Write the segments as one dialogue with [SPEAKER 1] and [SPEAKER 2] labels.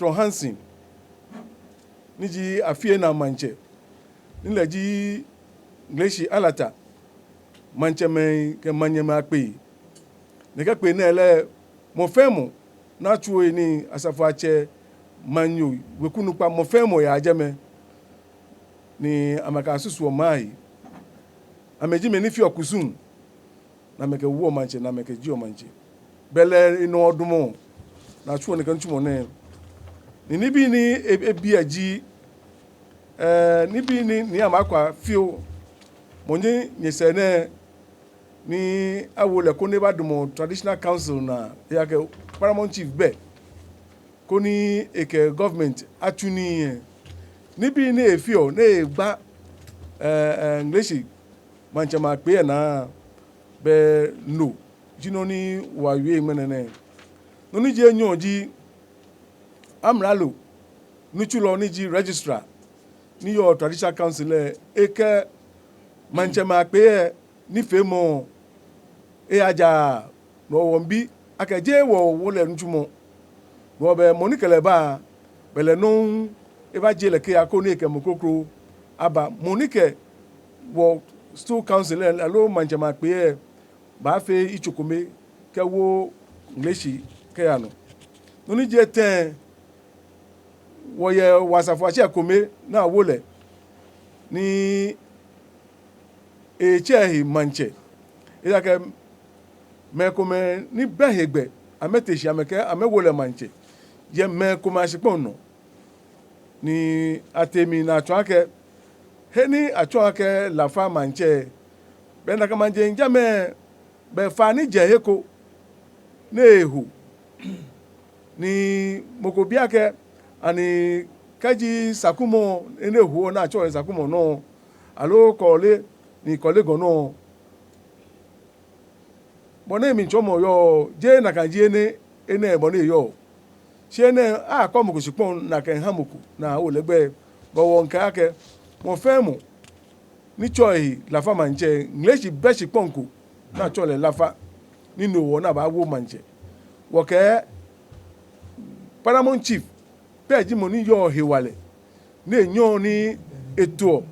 [SPEAKER 1] Hansen niji afie na manche nileji Ngleshi Alata manche me ke manye ma pe ne ka pe na ele mo femo na chuo ni Asafoatse manyu wekunu pa mo femo ya ajeme ni amaka susu mai ameji me ni fi okusun na meke wo manche na meke ji o manche bele ino odumo na chuo ne kan chumo ne ni bi ni ebi aji ni bi ni amakwa fio monye nyese ne ni awole ko ne badumo traditional council na ya ke paramount chief be ko ni eke government atuni ni bi ni efio na gba Ngleshi manche ma pe na be no jino ni wawe menene no ni je nyon ji amralo nuchulo ni ji registrar ni your traditional council eke manche ma pe ni femo aja no wombi akaje wo le nchumo wo be monikele ba bele no e ba je le ke akoni eke mokokro aba monike wo Stool council alo manche ma pe ba fe ichokome ke wo Ngleshi ke ano no ni je ten wo ye Asafoatse akome na wo le ni echehi manche ila ke me kome ni behegbe ameteshi ameke amewole manche ye me kome asipon ni atemi na atwake heni atwake lafa manche be na kama nje njame be fani je heko nehu ni mokobiake ani kaji sakumo enehu na atwa sakumo no alo kole ni kolego no bone mi chomo yo je na kanji ene bone yo shene ko mo kusipon na kan hamuku na o legbe bowo nka ake mo femo ni choi la fa manche Ngleshi beshi ponku na chole la fa nínú wo na ba wo manche wo ke paramount chief peji mo ni yo hewale na enyo ni eto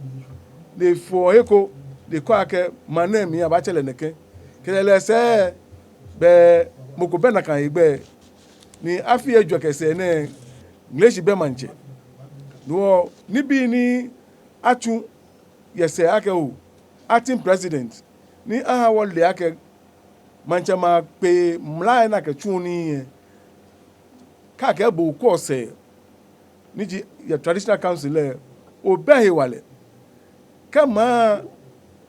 [SPEAKER 1] le fo eko de ko ake manem ya ba chele neke kelele se be moko be na kan igbe ni afi ejo kese ne Ngleshi be manche no ni bi ni atu yese ake o acting president ni aha wole ake manche ma pe mla na ke chuni ka ke bo ko se ni ji ya traditional council obehe wale kama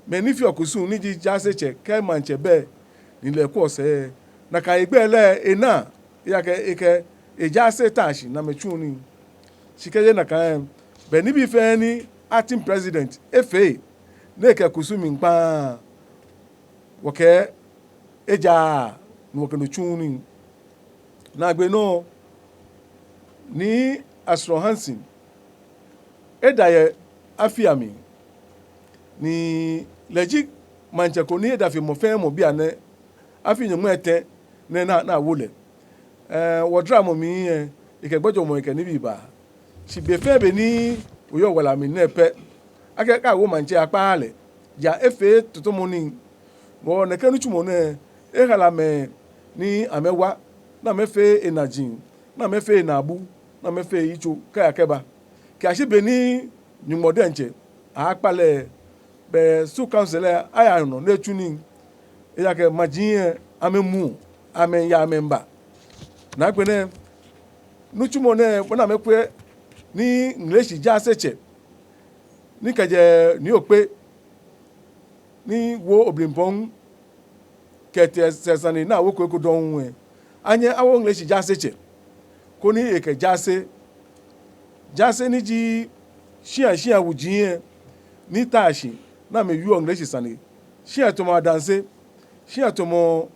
[SPEAKER 1] menifi okusun ni ji jaseche ke manche be ni le ko se na ka igbe le ena ya ke eke ejase tashi na mechuni shikeje na ka be ni bi fe ni acting president efe na ke kusumi npa woke eja woke no chuni na gbe no ni Hansen edaye afiami ni leji manche ko ni edafi mo fe mo bia ne afi nyamu ete ne na wole wodra mo mi ikegbojo mo ike ni biba si be fe be ni oyo wala mi ne pe ake ka wo manche apa ale ya efe toto mo ni wo ne kanu chumo ne e hala me ni amewa na mefe enajin na mefe na abu na mefe icho ka akeba ki asibe ni nyumode nche akpale be su council aya no na tuni e ya ke majin amemu amen ya memba na gbe ne nuchumo ne bona mekwe ni Ngleshi ja seche ni kaje ni ope ni wo oblimpon kete sesani na wo ko don we anye awo Ngleshi ja seche ko ni eke jase ni ji shia wujin ni tashi na me yu Ngleshi sani shia to ma danse shia to mo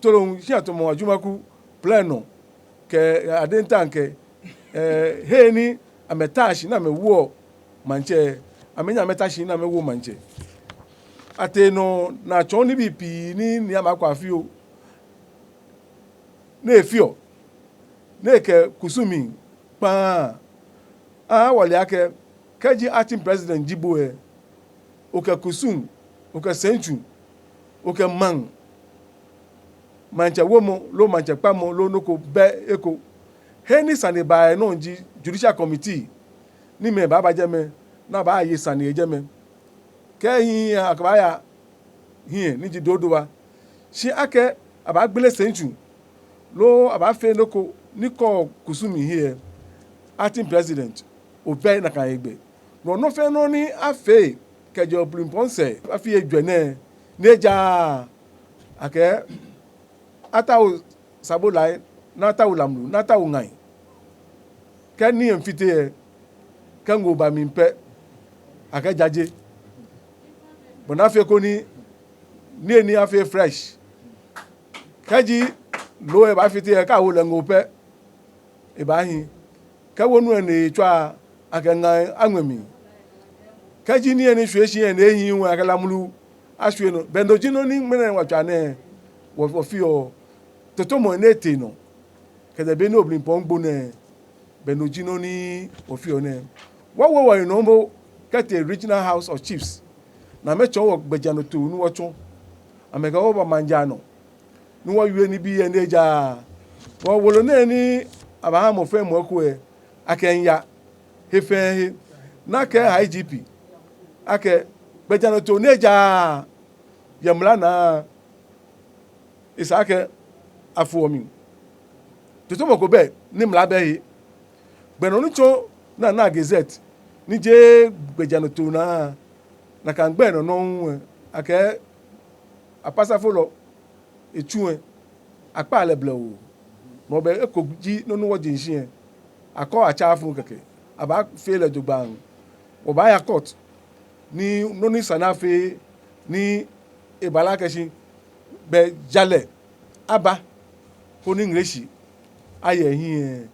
[SPEAKER 1] tolong shia to mo ajumaku pleno ke adentanke he ni ametashi na me wo manche amenya metashi na me wo manche ateno na choni bipi ni ama Kwafio na efio na ke kusumi pa wale ake keji acting president jibo oke kusum oke senchu oke manche womo lo manche pamo lo noko be eko heni sane ba no ji judicial committee ni me baba jeme na ba yi sane jeme ke yin akabaya hin ni ji dodowa shi ake aba gbele senchu lo aba fe noko niko kusumi here acting president obe na kan egbe no fe no ni afe kejo plimponse afi ejwene neja ake atawo sabolai nata ulamlu nata ungai keni mfite kango ba mimpe ake jaje bona fe ko ni ni afe fresh kaji lo e ba fite ka wo lengo pe e ba hin ka wonu ene twa ake ngai anwemi kaji ni eni hwe hie na ehin wu ake lamlu ahwe no bendoji no ni mene watwa ne wo fio totomo ne te no kede be no obrin pongbo ne bendoji no ni wo fio ne wo no mo kete regional house of chiefs na me cho wo gbejano to nu wo tun amega wo ba manjano ni wo yue ni bi ene ja wo wolo na ni abahamo fe mo ku akenya hefe na ke IGP ake gbejano to neja yamla na isake afuomi to mo ko be ni mla be gbeno nu cho na gazette ni je gbejano to na kan gbeno no ake apasa folo etu apa aleble o mo be ekoji no wo jinsin akọ acha fun keke aba fele jogban oba ya court ni no ni sanafe ni ebala keshi be jale aba ko ni Ngleshi aye hin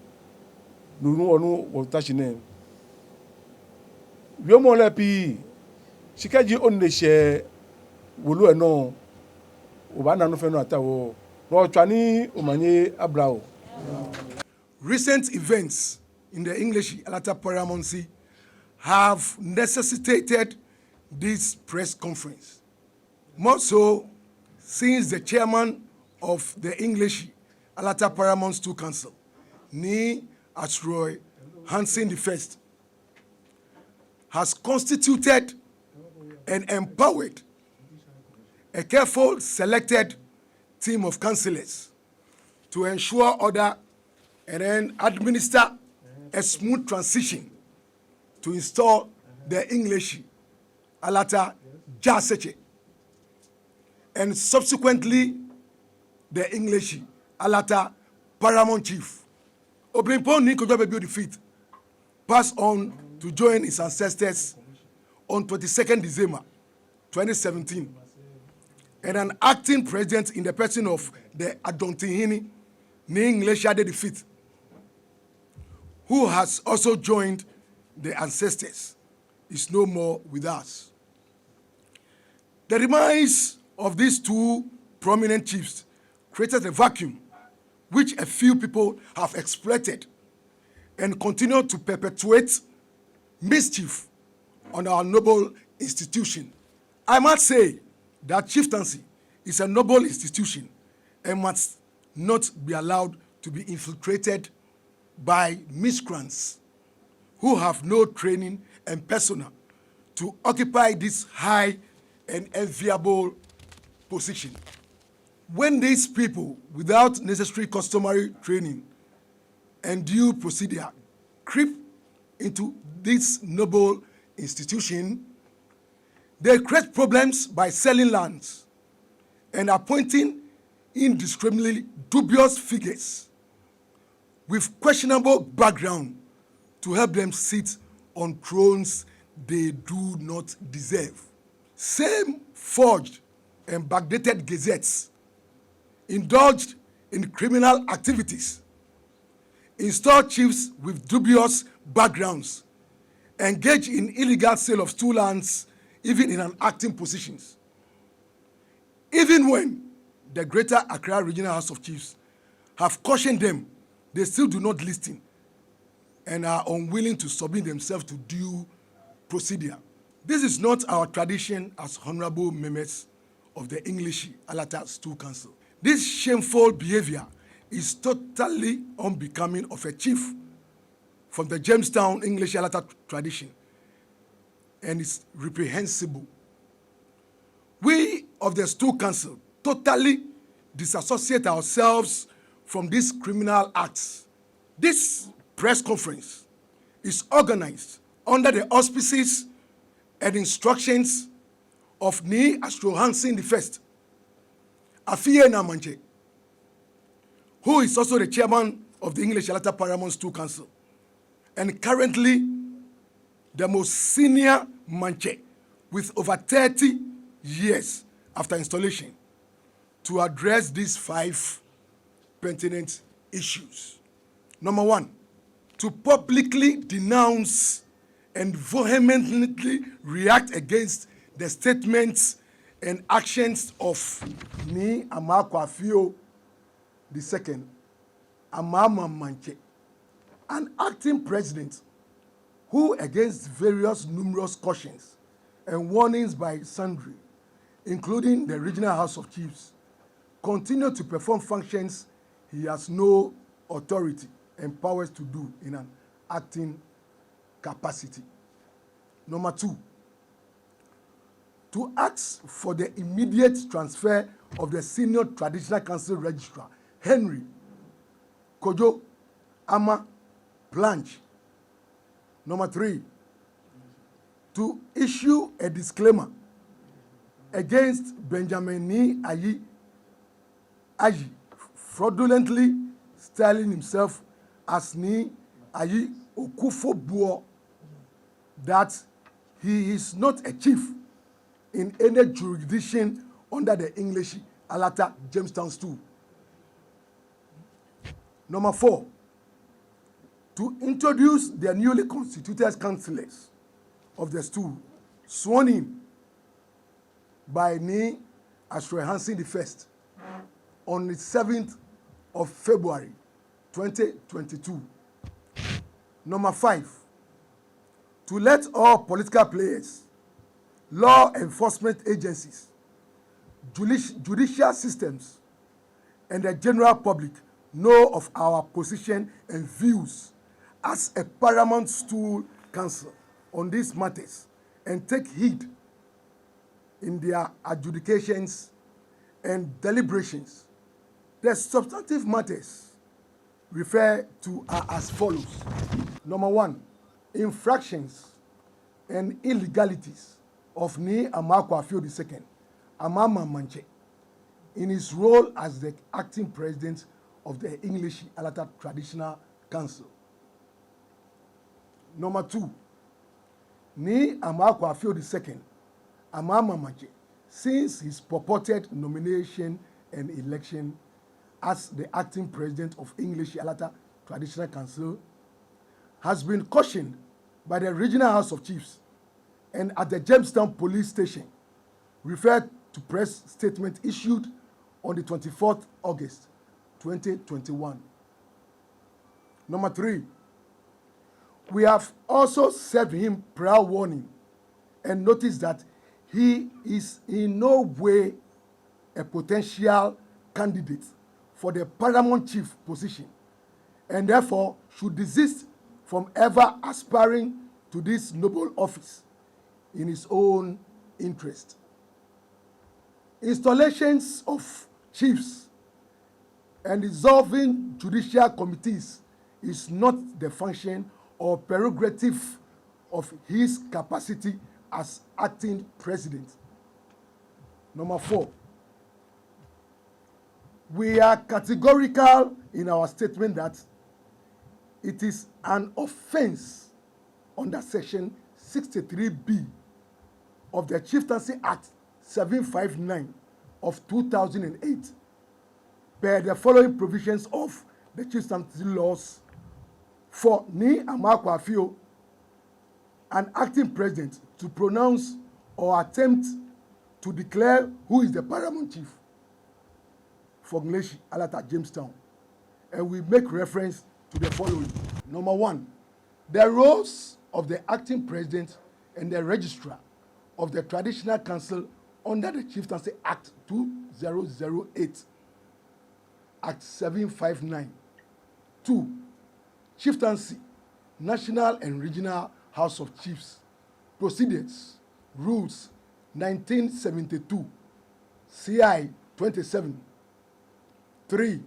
[SPEAKER 1] nuru onu wo tashine wi mo le pi sikaji onne se wolu no oba na no fe no atawo ro twani omanye abrao.
[SPEAKER 2] Recent events in the Ngleshi Alata paramountcy have necessitated this press conference. More so, since the chairman of the Ngleshi Alata Paramount Stool Council, Ni Atroy Hansen I, has constituted and empowered a careful selected team of councillors to ensure order and then administer a smooth transition to install the Ngleshi Alata Jaseche and subsequently the Ngleshi Alata Paramount Chief. Obrinpon Nikojo Baby defeat passed on to join his ancestors on 22nd December 2017, and an acting president in the person of the Adontihini Ngleshi defeat, who has also joined the ancestors, is no more with us. The demise of these two prominent chiefs created a vacuum which a few people have exploited and continue to perpetuate mischief on our noble institution. I must say that chieftaincy is a noble institution and must not be allowed to be infiltrated by miscreants who have no training and personnel to occupy this high and enviable position. When these people, without necessary customary training and due procedure, creep into this noble institution, they create problems by selling lands and appointing indiscriminately dubious figures with questionable background to help them sit on thrones they do not deserve. Same forged and backdated gazettes indulged in criminal activities, install chiefs with dubious backgrounds, engage in illegal sale of stool lands, even in an acting positions. Even when the Greater Accra Regional House of Chiefs have cautioned them, they still do not listen and are unwilling to submit themselves to due procedure. This is not our tradition as honorable members of the Ngleshi Alata Stool Council. This shameful behavior is totally unbecoming of a chief from the Jamestown English Alata tradition and is reprehensible. We of the Stool Council totally disassociate ourselves from these criminal acts. This press conference is organized under the auspices and instructions of Ni Asafoatse the First, Afie Namanche, who is also the chairman of the English Alata Paramount Stool Council, and currently the most senior Manche with over 30 years after installation, to address these 5 pertinent issues. Number 1, to publicly denounce and vehemently react against the statements and actions of Ni Armaah Kwafio II, Armaah Manche, an acting president who, against various numerous cautions and warnings by sundry, including the Regional House of Chiefs, continue to perform functions he has no authority and powers to do in an acting capacity. Number 2, to ask for the immediate transfer of the Senior Traditional Council Registrar, Henry Kojo Ama Blanche. Number 3, to issue a disclaimer against Benjamin Ni Ayi fraudulently styling himself as Ni Ayi Okufo-Buo, that he is not a chief in any jurisdiction under the English Alata Jamestown Stool. Number 4, to introduce the newly constituted councillors of the stool, sworn in by Ni Asafoatse the First on the 7th of February 2022. Number 5, to let all political players, law enforcement agencies, judicial systems, and the general public know of our position and views as a paramount stool council on these matters, and take heed in their adjudications and deliberations. The substantive matters refer to are as follows. Number 1, infractions and illegalities of Ni Armaah Kwafio II, Armaah Manche, in his role as the acting president of the English Alata Traditional Council. Number 2, Ni Armaah Kwafio II, Armaah Manche, since his purported nomination and election as the acting president of English Alata Traditional Council, has been cautioned by the Regional House of Chiefs and at the Jamestown Police Station, referred to press statement issued on the 24th August 2021. Number 3, we have also served him prior warning and noticed that he is in no way a potential candidate for the paramount chief position, and therefore should desist from ever aspiring to this noble office in his own interest. Installations of chiefs and dissolving judicial committees is not the function or prerogative of his capacity as acting president. Number 4, we are categorical in our statement that it is an offense under section 63B of the Chieftaincy Act 759 of 2008, per the following provisions of the chieftaincy laws, for Ni Armaah Kwafio, an acting president, to pronounce or attempt to declare who is the paramount chief for Ngleshi, Alata, Jamestown. And we make reference to the following. Number 1, The roles of the acting president and the registrar of the Traditional Council under the Chieftaincy Act 2008, Act 759. 2. Chieftaincy, National and Regional House of Chiefs, Procedures, Rules, 1972, CI 27. 3.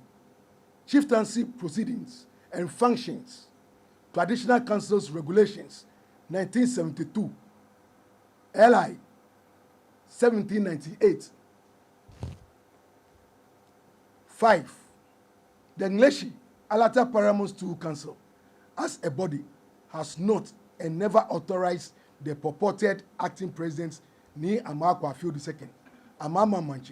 [SPEAKER 2] Chieftaincy Proceedings and Functions, Traditional Councils Regulations, 1972, LI 1798. 5. The Ngleshi Alata Paramount Stool Council, as a body, has not and never authorized the purported acting president ni Armaah Kwafio II, Armaah,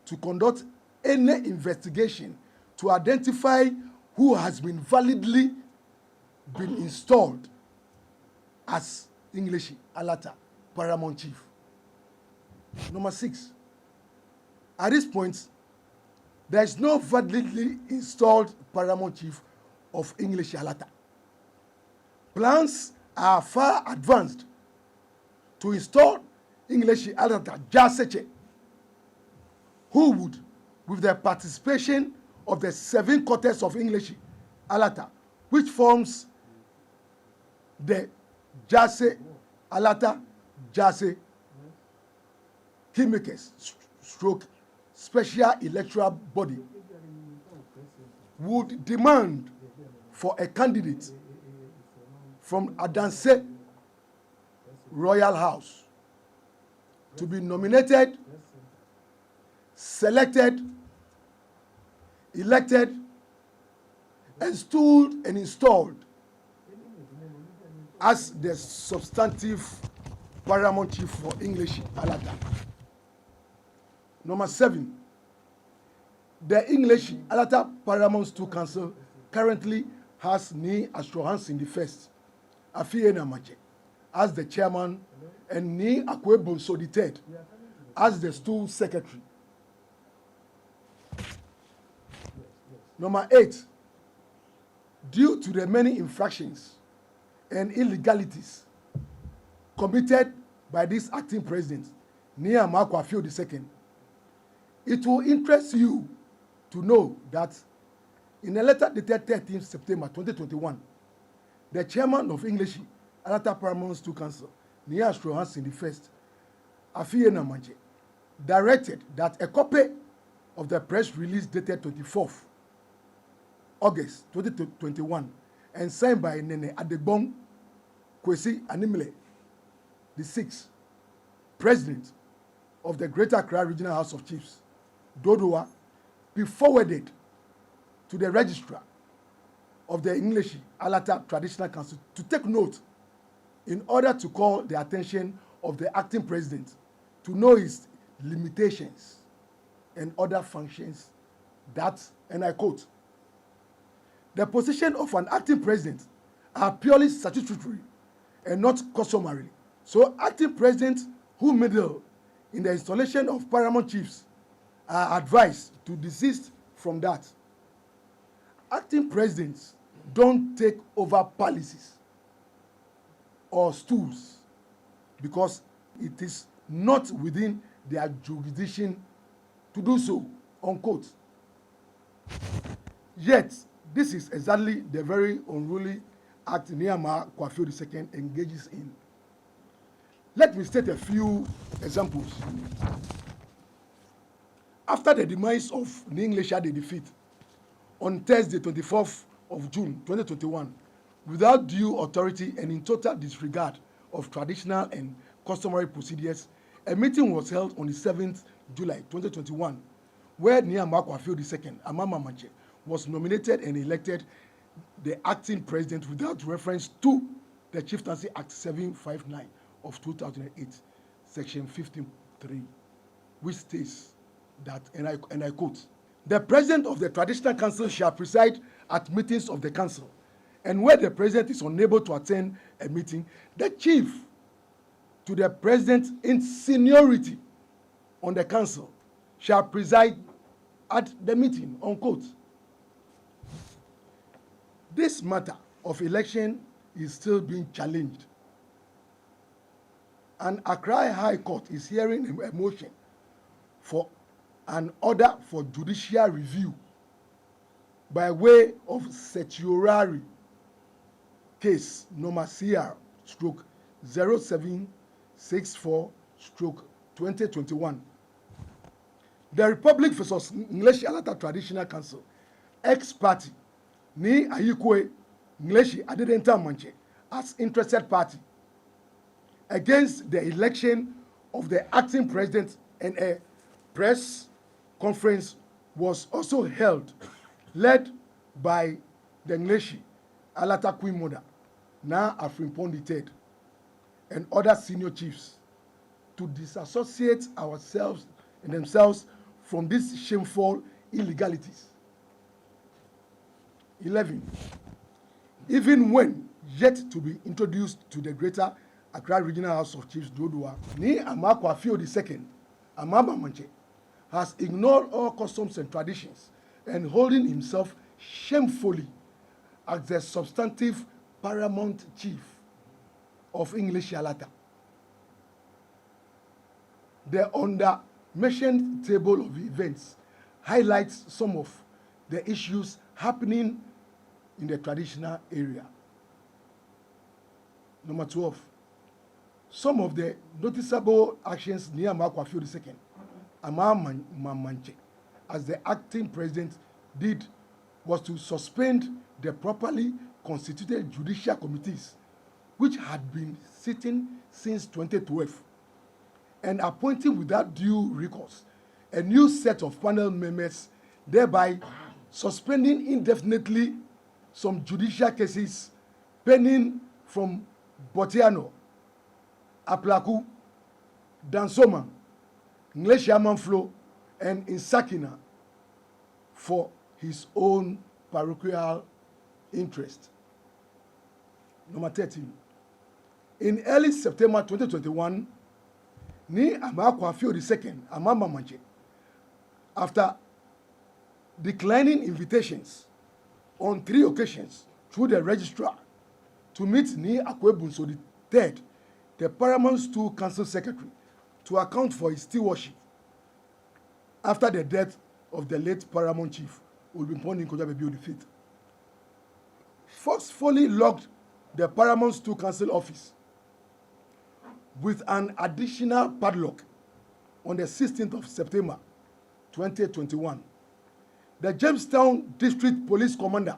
[SPEAKER 2] to conduct any investigation to identify who has been validly been installed as Ngleshi Alata Paramount Chief. Number 6. At this point, there is no validly installed Paramount Chief of Ngleshi Alata. Plans are far advanced to install Ngleshi Alata Jaseche, who would, with the participation of the 7 quarters of Ngleshi Alata, which forms the Jase Alata Jase Kingmakers stroke special electoral body, would demand for a candidate from Adanse Royal House to be nominated, selected, elected, and stooled and installed as the substantive Paramount Chief for Ngleshi Alata. Number 7. The Ngleshi Alata Paramount Stool Council currently has ni Asafoatse the first, Afie as the chairman, and ni Akwebonso the third as the stool secretary. Number 8. Due to the many infractions and illegalities committed by this acting president, ni Armaah Kwafio II, it will interest you to know that in a letter dated 13 September 2021, the chairman of Ngleshi Alata Paramount Stool Council, ni Asafoatse the first, Afie directed that a copy of the press release dated 24th August 2021 and signed by Nene Adegbon Kwesi Animile, the 6th president of the Greater Accra Regional House of Chiefs, Dodowa, be forwarded to the registrar of the Ngleshi Alata Traditional Council to take note in order to call the attention of the acting president to know his limitations and other functions that, and I quote, the position of an acting president are purely statutory and not customary. So acting presidents who meddle in the installation of paramount chiefs are advised to desist from that. Acting presidents don't take over palaces or stools because it is not within their jurisdiction to do so, unquote. Yet, this is exactly the very unruly act Armaah Kwafio II engages in. Let me state a few examples. After the demise of Ngleshi the defeat on Thursday, 24th of June 2021, without due authority and in total disregard of traditional and customary procedures, a meeting was held on the 7th July 2021, where Armaah Kwafio II, Armaah, was nominated and elected the acting president without reference to the Chieftaincy Act 759 of 2008, Section 15.3, which states that, and I quote, the president of the Traditional Council shall preside at meetings of the council, and where the president is unable to attend a meeting, the chief to the president in seniority on the council shall preside at the meeting, unquote. This matter of election is still being challenged. And Accra High Court is hearing a motion for an order for judicial review by way of certiorari case number CR stroke 0764 stroke 2021. The Republic versus Ngleshi Alata Traditional Council, ex-party, ni Ayikwe Ngleshi Adedenta Manche as interested party against the election of the acting president, and a press conference was also held, led by the Ngleshi Alata Queen Mother, now Afrimpong III, and other senior chiefs to disassociate ourselves and themselves from these shameful illegalities. 11. Even when yet to be introduced to the Greater Accra Regional House of Chiefs Dodua, ni Armaah Kwafio II, Armaah Manche, has ignored all customs and traditions and holding himself shamefully as the substantive paramount chief of English Alata. The under-mentioned table of events highlights some of the issues happening in the traditional area. Number 12. Some of the noticeable actions near Armaah Kwafio II, Armaah Manche, as the acting president, did was to suspend the properly constituted judicial committees which had been sitting since 2012 and appointing without due recourse a new set of panel members, thereby suspending indefinitely some judicial cases pending from Botiano, Aplaku, Dansoma, Ngleshi Amanflo, and Insakina for his own parochial interest. Number 13. In early September 2021, ni Armaah Kwafio II, Armaah Manche, after declining invitations on 3 occasions through the registrar to meet ni Akwebunso III, the Paramount Stool Council Secretary, to account for his stewardship after the death of the late Paramount Chief, Ulbimpong Nkoja V, forcefully locked the Paramount Stool Council office with an additional padlock on the 16th of September 2021. The Jamestown District Police Commander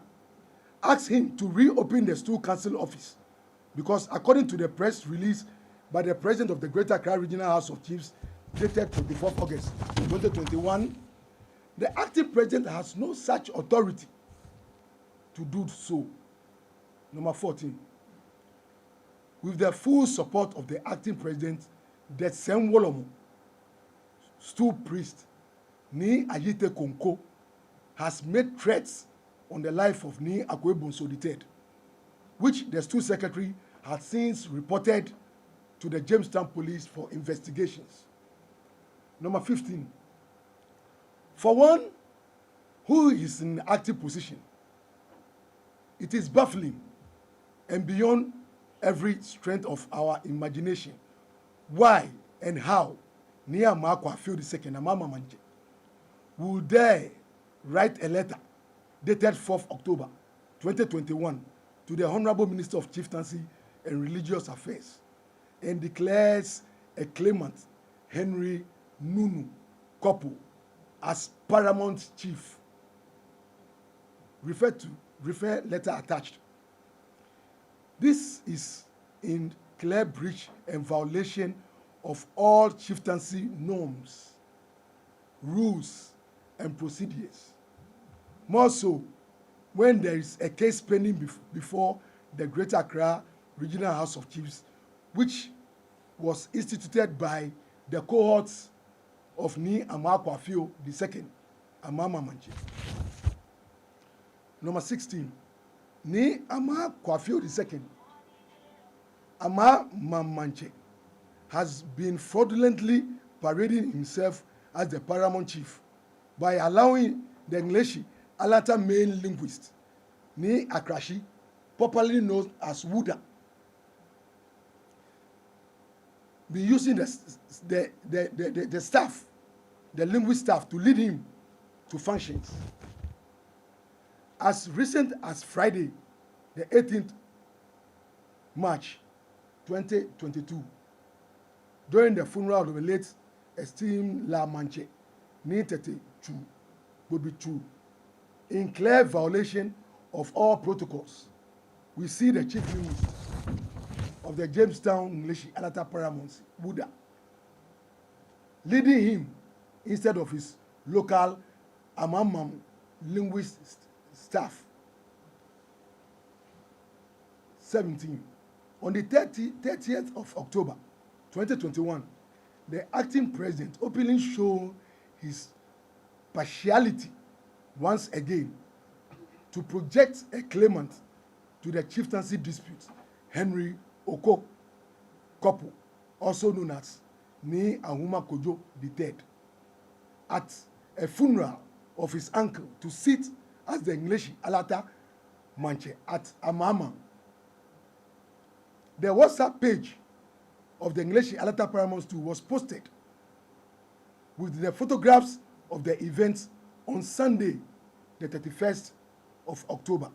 [SPEAKER 2] asked him to reopen the Stool Council office because, according to the press release by the President of the Greater Accra Regional House of Chiefs dated 24 August 2021, the acting president has no such authority to do so. Number 14. With the full support of the acting president, the Senwolomo, Stool priest, Ni Ayite Konko, has made threats on the life of Ni Akwebunso III, which the Stool secretary had since reported to the Jamestown police for investigations. Number 15. For one who is in active position, it is baffling and beyond every strength of our imagination why and how ni Armaah Kwafio II, Armaah Manche, will dare write a letter dated 4th October 2021 to the Honorable Minister of Chieftaincy and Religious Affairs and declares a claimant, Henry Nunu Kopu, as Paramount Chief. Refer letter attached. This is in clear breach and violation of all chieftaincy norms, rules, and procedures. More so, when there is a case pending before the Greater Accra Regional House of Chiefs, which was instituted by the cohorts of Ni Armaah Kwafio II, Armaah Manche. Number 16. Ni Armaah Kwafio II, Armaah Manche, has been fraudulently parading himself as the Paramount Chief by allowing the Ngleshi Alata main linguist, Ni Akrashi, popularly known as Wuda, be using the staff, the linguist staff, to lead him to functions. As recent as Friday, the 18th March 2022, during the funeral of the late esteemed La Manche, Nitete Chu, would be true. In clear violation of all protocols, we see the chief linguist of the Jamestown Ngleshi Alata Paramount, Wuda, leading him instead of his local Armaah linguist staff. 17. On the 30th of October 2021, the acting president openly showed his partiality once again to project a claimant to the chieftaincy dispute, Henry Oko Kopu, also known as Ni Ahuma Kojo III, at a funeral of his uncle to sit as the Ngleshi Alata Manche at Armaah. The WhatsApp page of the Ngleshi Alata Paramount Stool was posted with the photographs of the events on Sunday, the 31st of October,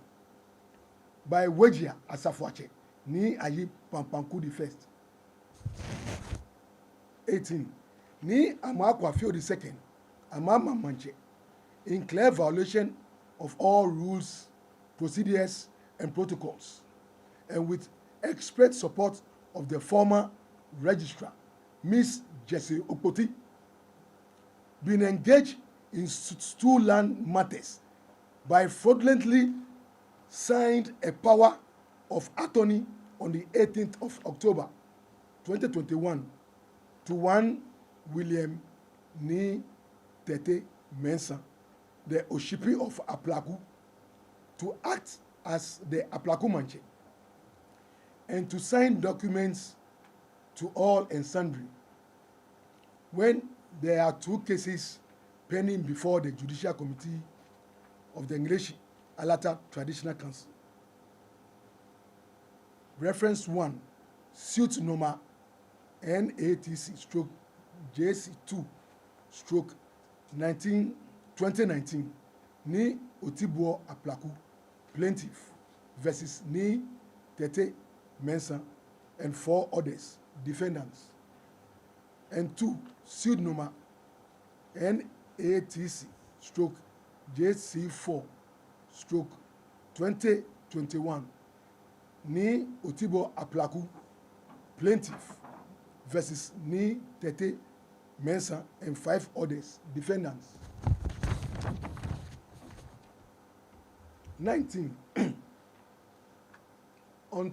[SPEAKER 2] by Weija Asafoatse, Ni Ayi Pampanku the first. 18. Ni Armaah Kwafio II, Armaah Manche, in clear violation of all rules, procedures, and protocols, and with express support of the former Registrar, Miss Jessie Okpoti, been engaged in Stool land matters by fraudulently signed a power of attorney on the 18th of October 2021 to one William Ni Tete Mensah, the Oshipi of Aplaku, to act as the Aplaku Manche and to sign documents to all and sundry when there are two cases pending before the Judicial Committee of the Ngleshi Alata Traditional Council. Reference 1, suit number NATC stroke JC2 stroke 2019, Ni Otibuo Aplaku, plaintiff, versus Ni Tete Mensah and 4 others, defendants. And 2, suit number NATC stroke JC4 stroke 2021, Ni Otibuo Aplaku, plaintiff, versus Ni Tete Mensah and 5 others, defendants. 19. On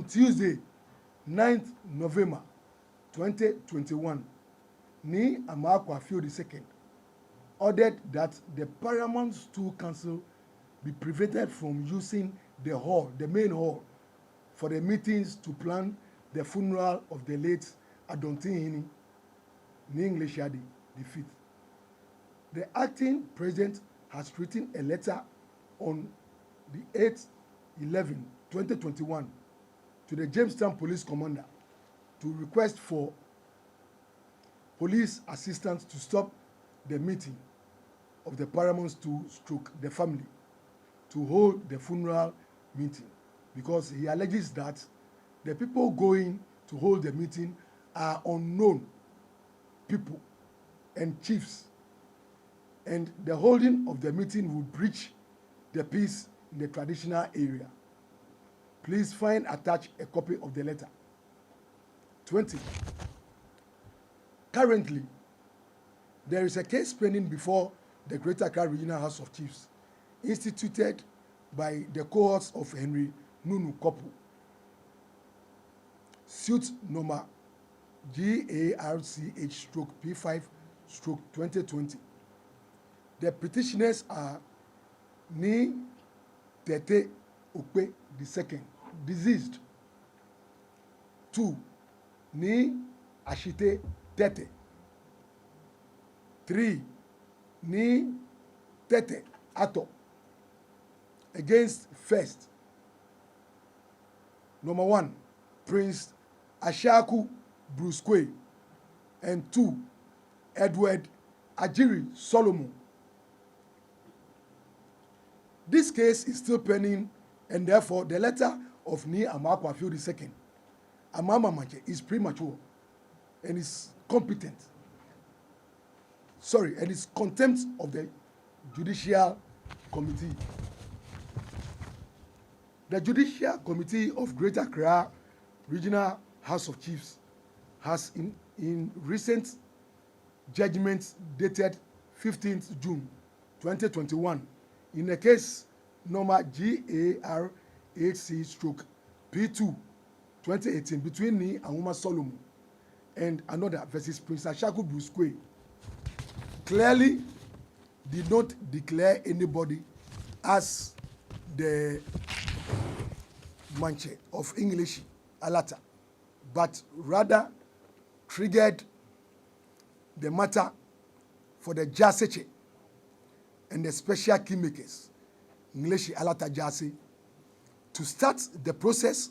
[SPEAKER 2] Tuesday, 9th November 2021, Ni Armaah Kwafio II ordered that the Paramount Stool Council be prevented from using the main hall, for the meetings to plan the funeral of the late Adontinhini Ni Ngleshi the fifth. The acting president has written a letter on the 8/11/2021 to the Jamestown Police Commander to request for police assistance to stop the meeting of the Paramount Stool stroke the family to hold the funeral meeting, because he alleges that the people going to hold the meeting are unknown people and chiefs, and the holding of the meeting will breach the peace in the traditional area. Please find attached a copy of the letter. 20. Currently, there is a case pending before the Greater Accra Regional House of Chiefs, instituted by the cohorts of Henry Nunu Kopu. Suit number GARCH/P5/2020. The petitioners are Ni Tete Okpe II, deceased. 2. Ni Ashite Tete. 3. Ni Tete Ato. against first, number 1, Prince Ashaku Brusque, and 2, Edward Ajiri Solomon. This case is still pending, and therefore the letter of Armaah Kwafio II, Armaah, is premature and is competent. And is contempt of the Judicial Committee. The Judicial Committee of Greater Accra Regional House of Chiefs has in recent judgments dated 15th June 2021 in a case number GAR8C/P2 2018 between Ni Armaah Solomon and another versus Prince Ashaku Brusque, clearly did not declare anybody as the Manche of Ngleshi, Alata, but rather triggered the matter for the Jaseche and the special keymakers, Ngleshi, Alata, Jase, to start the process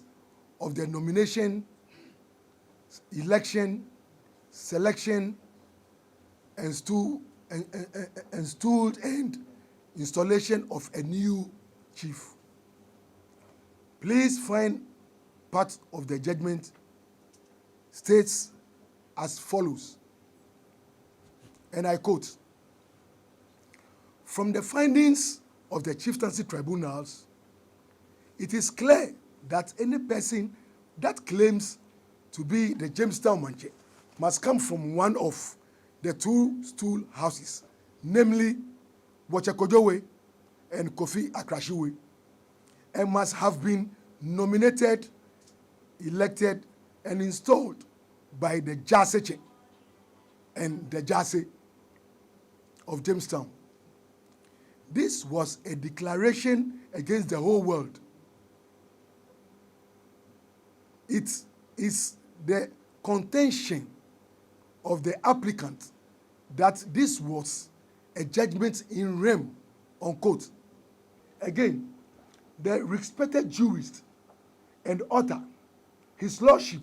[SPEAKER 2] of the nomination, election, selection, and stool and installation of a new chief. Please find part of the judgment states as follows, and I quote, "From the findings of the chieftaincy tribunals, it is clear that any person that claims to be the Jamestown Manche must come from one of the 2 stool houses, namely Wachekojowe and Kofi Akrashiwe, and must have been nominated, elected, and installed by the Jaseche and the Jase of Jamestown. This was a declaration against the whole world. It is the contention of the applicant that this was a judgment in rem, unquote. Again, the respected jurist and author, His Lordship,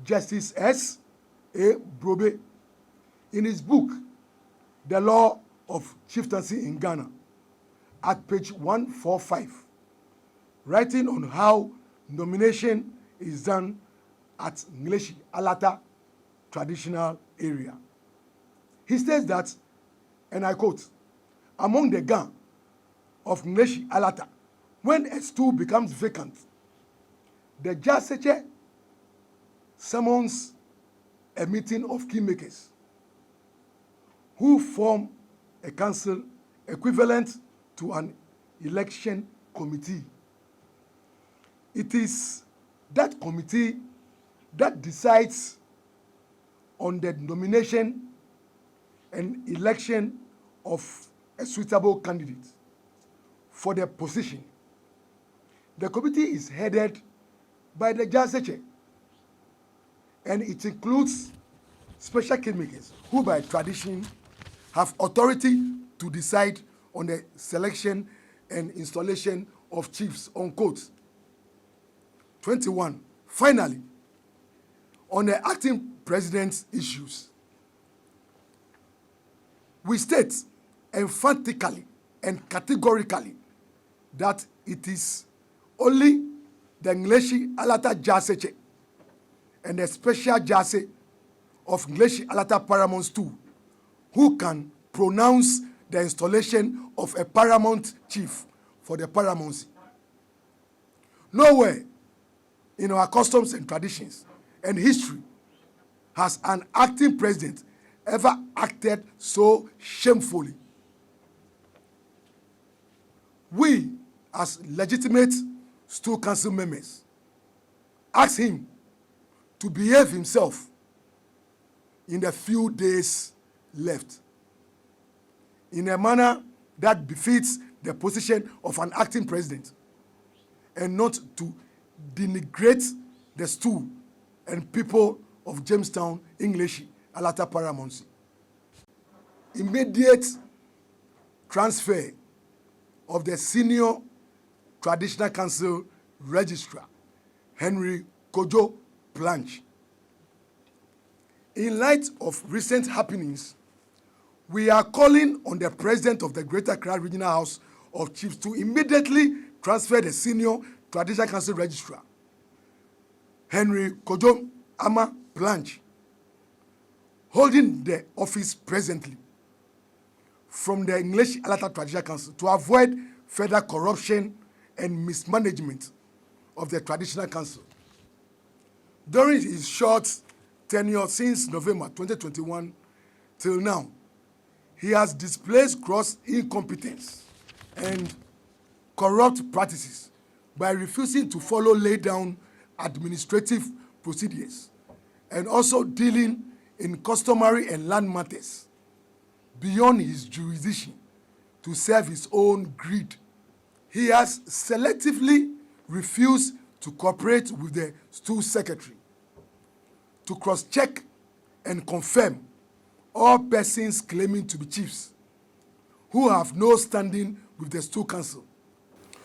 [SPEAKER 2] Justice S. A. Brobe, in his book, The Law of Chieftaincy in Ghana, at page 145, writing on how nomination is done at Ngleshi, Alata traditional area. He says that, and I quote, "Among the gang of Ngleshi, Alata, when a stool becomes vacant, the Jaseche summons a meeting of keymakers who form a council equivalent to an election committee. It is that committee that decides on the nomination and election of a suitable candidate for the position. The committee is headed by the Jaseche, and it includes special kingmakers who by tradition have authority to decide on the selection and installation of chiefs, unquote. 21. Finally, on the acting president's issues, we state emphatically and categorically that it is only the Ngleshi Alata Jaseche and the special Jase of Ngleshi Alata Paramount Stool who can pronounce the installation of a paramount chief for the paramountcy. Nowhere in our customs and traditions and history has an acting president ever acted so shamefully. We, as legitimate Stool Council members, ask him to behave himself in the few days left in a manner that befits the position of an acting president, and not to denigrate the stool and people of Jamestown, Ngleshi, Alata Paramountcy. Immediate transfer of the senior Traditional Council Registrar, Henry Kojo Planch. In light of recent happenings, we are calling on the President of the Greater Accra Regional House of Chiefs to immediately transfer the Senior Traditional Council Registrar, Henry Kojo Armaah Planch, holding the office presently, from the Ngleshi Alata Traditional Council to avoid further corruption and mismanagement of the Traditional Council. During his short tenure since November 2021 till now, he has displayed gross incompetence and corrupt practices by refusing to follow laid down administrative procedures and also dealing in customary and land matters beyond his jurisdiction to serve his own greed. He has selectively refused to cooperate with the Stool Secretary to cross-check and confirm all persons claiming to be chiefs who have no standing with the Stool Council.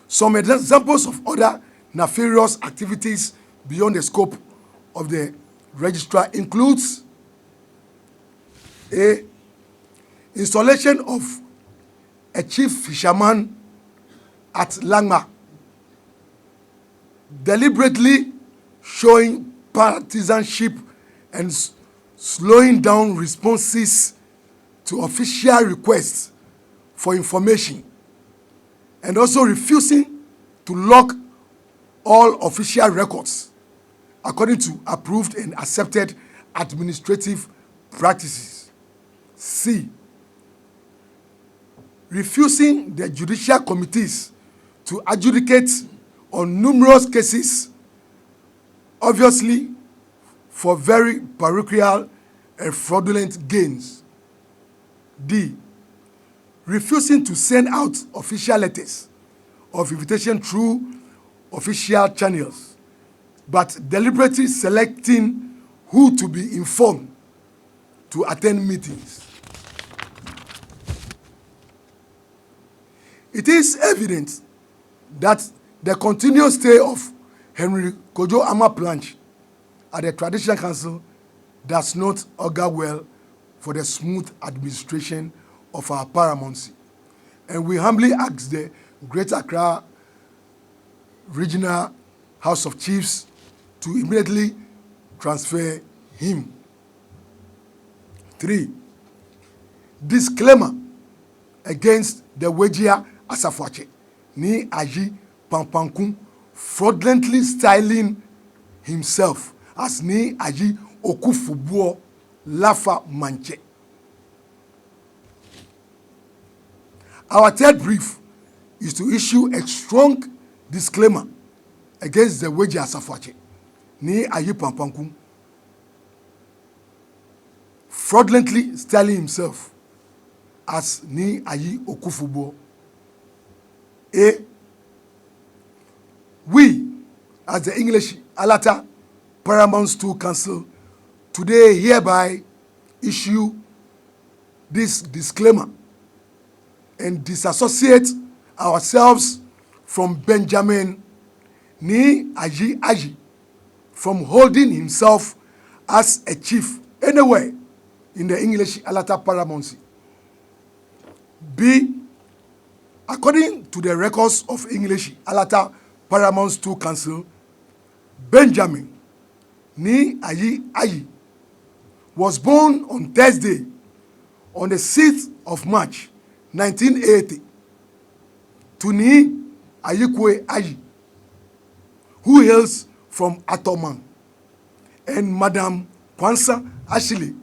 [SPEAKER 2] Some examples of other nefarious activities beyond the scope of the registrar includes a installation of a chief fisherman at Armaah, deliberately showing partisanship and slowing down responses to official requests for information, and also refusing to log all official records according to approved and accepted administrative practices. C. Refusing the judicial committees to adjudicate on numerous cases, obviously for very parochial and fraudulent gains. D. Refusing to send out official letters of invitation through official channels, but deliberately selecting who to be informed to attend meetings. It is evident that the continuous stay of Henry Kojo Armaah Planch at the Traditional Council does not augur well for the smooth administration of our paramountcy. And we humbly ask the Greater Accra Regional House of Chiefs to immediately transfer him. 3. Disclaimer against the Weija Asafoatse ni Aji Pampankum fraudulently styling himself as ni Aji Okufubuo Lafa Manche. Our third brief is to issue a strong disclaimer against the Weija Asafoatse ni Aji Pampankum fraudulently styling himself as ni Aji Okufubuo. A. We, as the English Alata Paramount Stool Council, today hereby issue this disclaimer and disassociate ourselves from Benjamin Ni Aji from holding himself as a chief anywhere in the English Alata Paramountcy. B. According to the records of English Alata Paramount Stool Council, Benjamin Ni Aji was born on Thursday, on the 6th of March, 1980, to Ni Aji, who hails from Atoman, and Madam Kwansa Ashley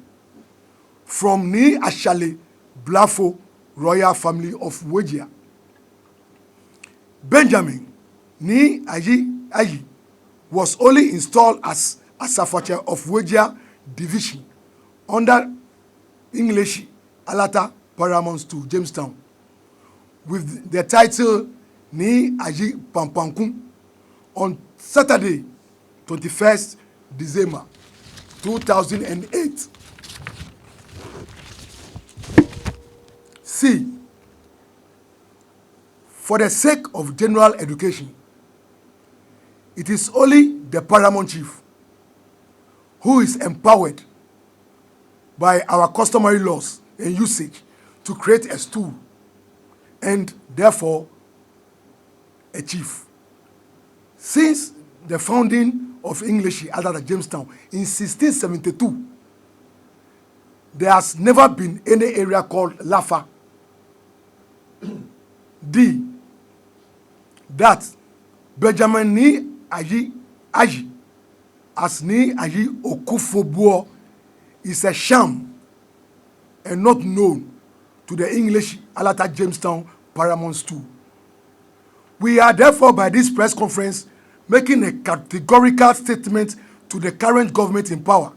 [SPEAKER 2] from Ni Ashale Blafo royal family of Weija. Benjamin Ni Aji was only installed as Asafoatse of Weija division under Ngleshi Alata Paramount Stool Jamestown with the title Ni Aji Pampankum on Saturday 21st December 2008. C. For the sake of general education, it is only the paramount chief who is empowered by our customary laws and usage to create a stool and therefore a chief. Since the founding of Ngleshi, Alata, Jamestown in 1672, there has never been any area called Lafa. D. That Benjamin ni ayi as ni ayi Okufobuo is a sham and not known to the English Alata Jamestown Paramount Stool. We are therefore by this press conference making a categorical statement to the current government in power,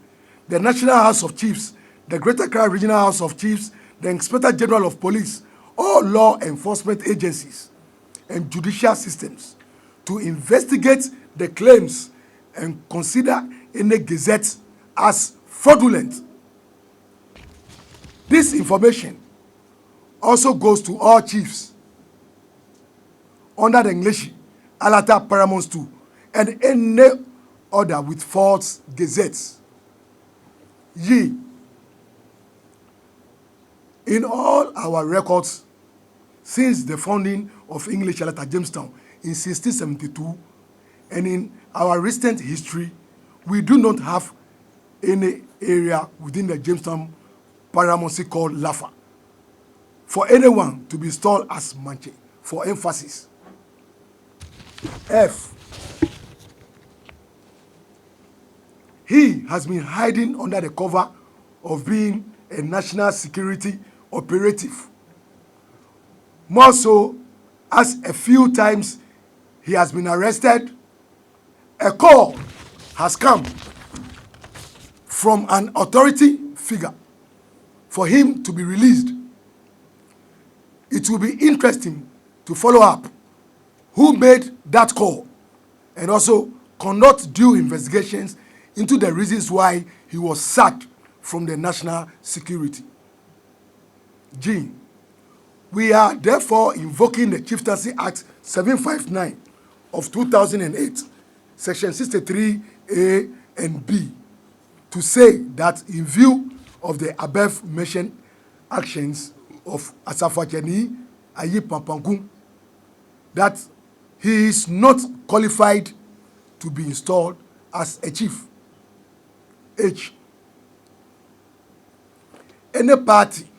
[SPEAKER 2] the National House of Chiefs, the Greater Accra Regional House of Chiefs, the Inspector General of Police, all law enforcement agencies and judicial systems to investigate the claims and consider any gazette as fraudulent. This information also goes to all chiefs under the Ngleshi, Alata Paramount Stool, and any other with false gazettes. Ye, in all our records since the founding of English Alata Jamestown in 1672, and in our recent history, we do not have any area within the Jamestown Paramountcy called Lafa for anyone to be installed as Manche. For emphasis, F. He has been hiding under the cover of being a national security operative. More so, as a few times he has been arrested, a call has come from an authority figure for him to be released. It will be interesting to follow up who made that call and also conduct due investigations into the reasons why he was sacked from the national security. G. We are therefore invoking the Chieftaincy Act 759 of 2008, Section 63A and B, to say that in view of the above mentioned actions of Asafoatse Ayi Pampanku, that he is not qualified to be installed as a chief. H. Any party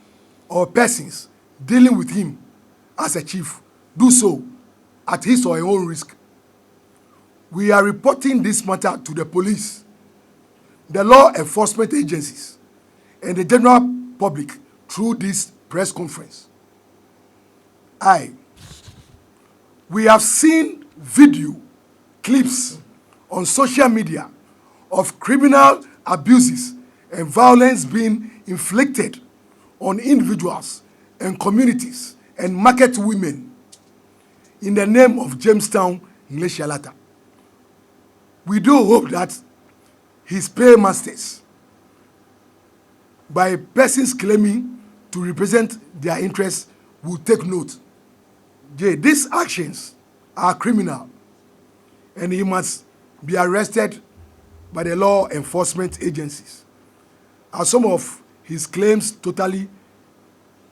[SPEAKER 2] or persons dealing with him as a chief do so at his or her own risk. We are reporting this matter to the police, the law enforcement agencies, and the general public through this press conference. We have seen video clips on social media of criminal abuses and violence being inflicted on individuals and communities and market women in the name of Jamestown Ngleshi Alata. We do hope that his paymasters, by persons claiming to represent their interests, will take note. These actions are criminal and he must be arrested by the law enforcement agencies. As some of his claims totally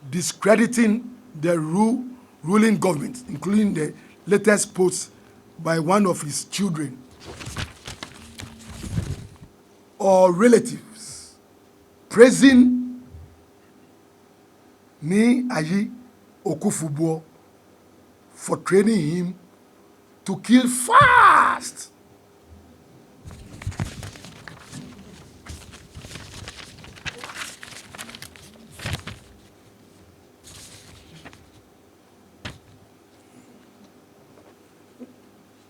[SPEAKER 2] discrediting the ruling government, including the latest post by one of his children or relatives praising Ni Ayi Okufobuo for training him to kill fast.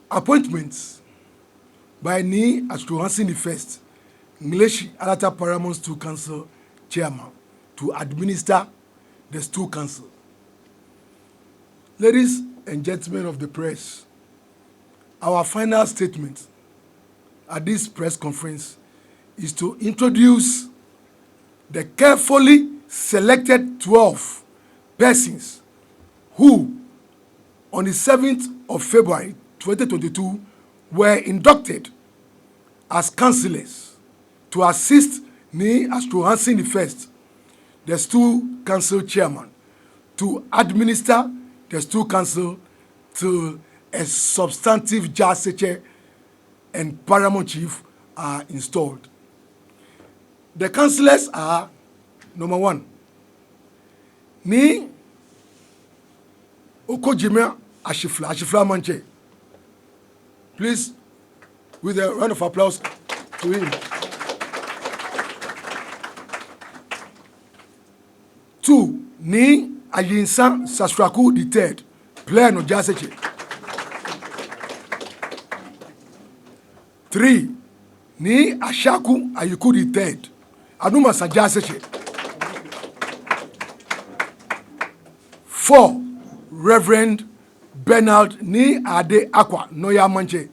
[SPEAKER 2] Appointments by Ni Asafoatse first, Ngleshi Alata Paramount Stool Council Chairman, to administer the Stool Council. Ladies and gentlemen of the press, our final statement at this press conference is to introduce the carefully selected 12 persons who, on the 7th of February 2022 were inducted as councillors to assist me as to Hansen the First, the Stool Council Chairman, to administer the Stool Council till a substantive Judicial and Paramount Chief are installed. The councillors are, number 1, Ni Okojime Ashifla Manche. Please, with a round of applause to him. 2, Ni Ayinsa Sasraku the Third, player no Judicial. 3, Ni Ashaku Ayuku the Third, Anuma Sajase. 4, Reverend Bernard Ni Ade Aqua Noya Manche.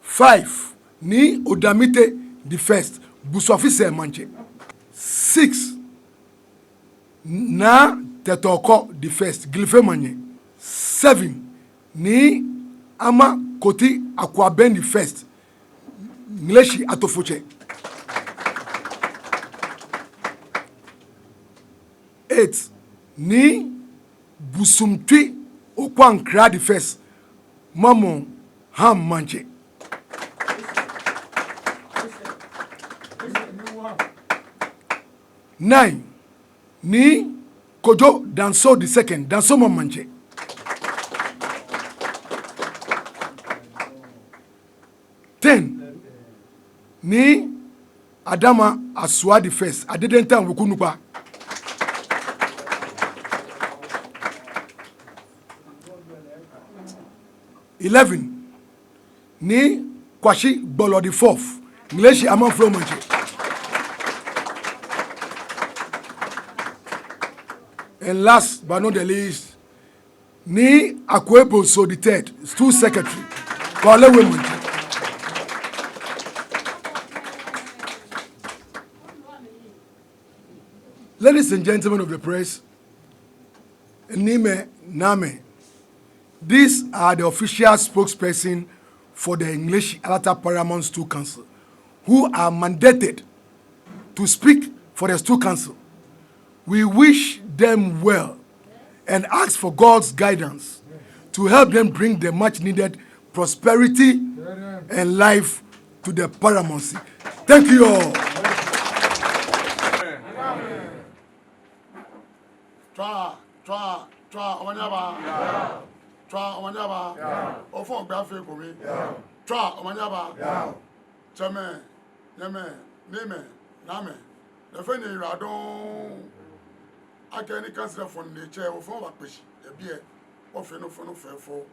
[SPEAKER 2] 5, Ni Odamite the First, Busofise Manche. 6, Na Tetoko the First, Gilfe Manye. 7, Ni Ama Koti Akwaben the First, Ngleshi Asafoatse. 8, Ni Busumtwi Okwankra the First, Mamon Ham Manche. 9, Ni Kojo Danso the Second, Danso Manche. 10, Ni Adama Aswa the First, Adedenta Wukunupa. 11, Ni Kwashi Bolo the Fourth, Ngleshi Amanfro Manche. And last but not the least, Ni Akwebo So the Third, Stool Secretary, Kwalewe Manche. Ladies and gentlemen of the press, Nime Name, these are the official spokesperson for the Ngleshi Alata Paramount Stool Council, who are mandated to speak for the Stool Council. We wish them well and ask for God's guidance to help them bring the much needed prosperity and life to the paramountcy. Thank you all.
[SPEAKER 3] Tra Omanyaba, Ofo Gafe Kumi, Tra Omanyaba, Chame, Neme, Name, the Feni Radon, I can consider from the chair of our fish, a beer, or Feno Feno Fairful.